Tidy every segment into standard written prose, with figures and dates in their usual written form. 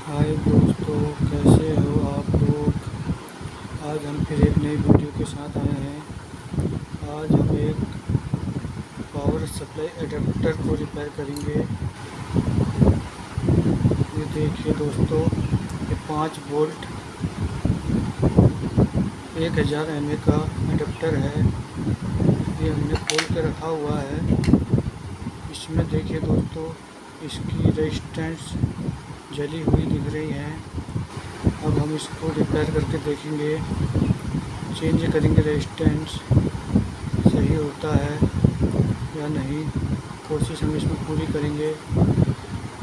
हाय दोस्तों, कैसे हो आप लोग। आज हम फिर एक नई वीडियो के साथ आए हैं। आज हम एक पावर सप्लाई एडाप्टर को रिपेयर करेंगे। ये देखिए दोस्तों, ये 5 वोल्ट 1000 mA का एडाप्टर है। ये हमने खोल के रखा हुआ है। इसमें देखिए दोस्तों, इसकी रेजिस्टेंस जली हुई दिख रही है। अब हम इसको रिपेयर करके देखेंगे, चेंज करेंगे रेजिस्टेंस सही होता है या नहीं। कोशिश हम इसमें पूरी करेंगे।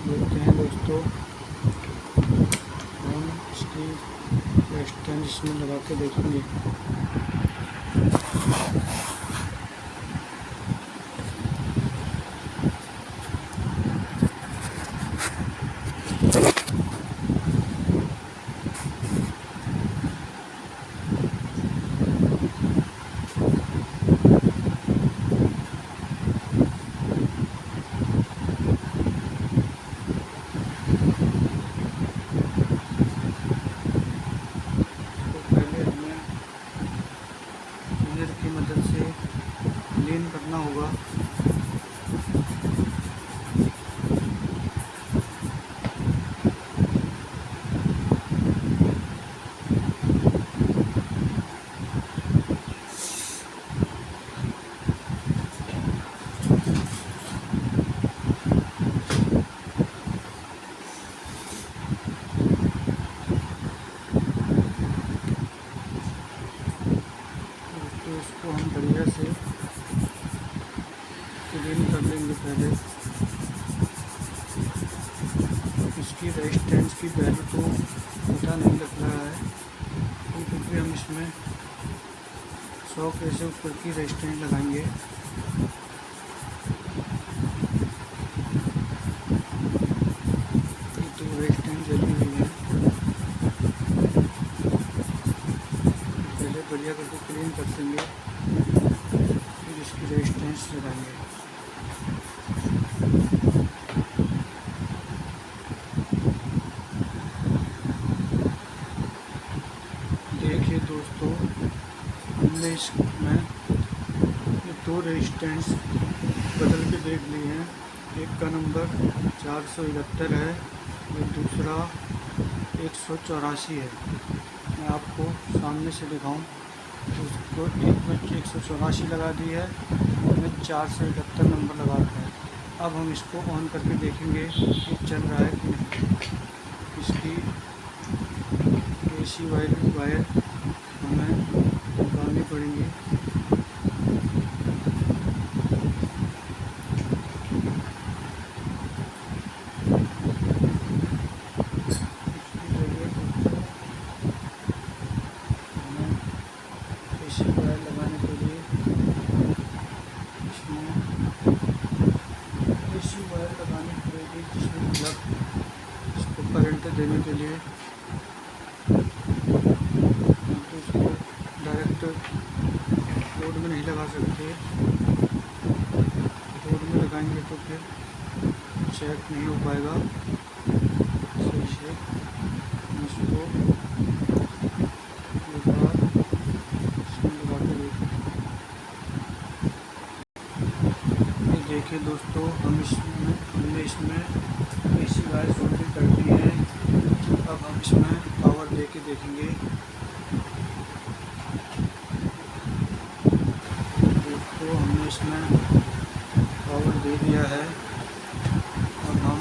देखते हैं दोस्तों, हम इसकी रेजिस्टेंस इसमें लगा के देखेंगे। पहले हमें क्लीनर की मदद से क्लीन करना होगा। तो इसको हम बढ़िया से क्लीन कर लेंगे। पहले इसकी रेजिस्टेंस की वैल्यू तो पता नहीं लग रहा है, क्योंकि हम इसमें 100 के से ऊपर की रेजिस्टेंस लगाएंगे। तो रेजिस्टेंस जली हुई है। पहले बढ़िया करके क्लीन कर देंगे, फिर इसकी रेजिस्टेंस लगाएंगे। देखिए दोस्तों, हमने इसमें ये 2 रेजिस्टेंस बदल के देख लिए हैं। एक का नंबर 471 है और दूसरा 184 है। मैं आपको सामने से दिखाऊं तो उसको एक में 184 लगा दी है और में 471 नंबर लगा रखा है। अब हम इसको ऑन करके देखेंगे कि चल रहा है कि नहीं। इसकी एसी वायर हमें निकालनी पड़ेंगी। हमें एसी वायर लगाने के लिए इसमें एसी वायर लगानी पड़ेगी, जिसमें मतलब इसको करंट देने के लिए। तो इसको डायरेक्ट बोर्ड में नहीं लगा सकते। बोर्ड में लगाएंगे तो फिर चेक नहीं हो पाएगा सही से। इसको एक बार इसमें लगा के ये देखिए दोस्तों, हमने इसमें एसी वायर सोल्डरिंग कर दी है। अब हम इसमें पावर दे के देखेंगे। दोस्तों, हमने इसमें पावर दे दिया है। अब हम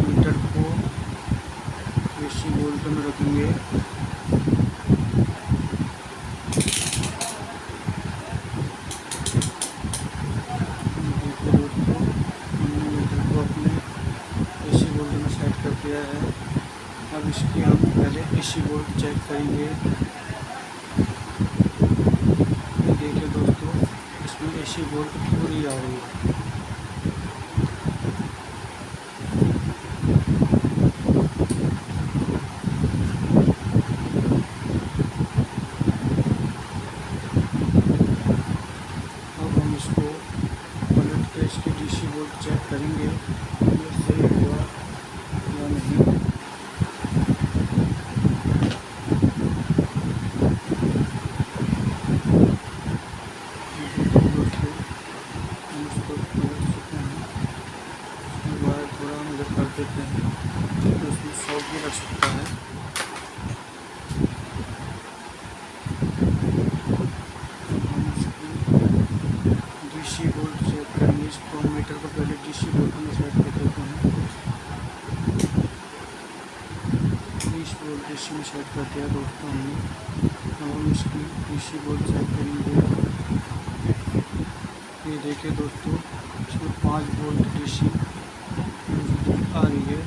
मीटर को एसी वोल्ट में रखेंगे। देखिए दोस्तों, हमने मीटर को अपने एसी वोल्ट में सेट कर दिया है। अब इसकी हम पहले एसी वोल्ट चेक करेंगे। देखिए दोस्तों, इसमें एसी वोल्ट पूरी आ रही है। अब हम इसको पलट के इसकी डीसी वोल्ट चेक करेंगे, ये सही हुआ या नहीं। है तो उसमें शॉक भी लग सकता है। हम इसकी डीसी वोल्ट सेट करेंगे। इस मीटर को पहले डीसी वोल्ट में सेट कर देते हैं। 20 वोल्ट डीसी में सेट कर दिया दोस्तों हमने। हम इसकी डीसी वोल्ट सेट करेंगे। ये देखिए दोस्तों, इसमें 5 वोल्ट डीसी आ रही है।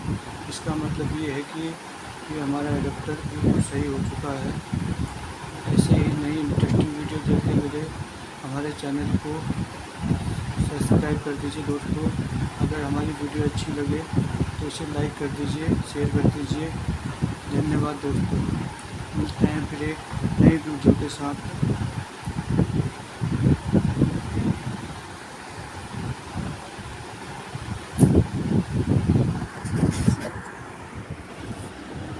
इसका मतलब ये है कि ये हमारा एडाप्टर बिल्कुल सही हो चुका है। ऐसे ही नई इंटरेस्टिंग वीडियो देखने के लिए हमारे चैनल को सब्सक्राइब कर दीजिए दोस्तों। अगर हमारी वीडियो अच्छी लगे तो इसे लाइक कर दीजिए, शेयर कर दीजिए। धन्यवाद दोस्तों। मिलते हैं फिर एक नई वीडियो के साथ।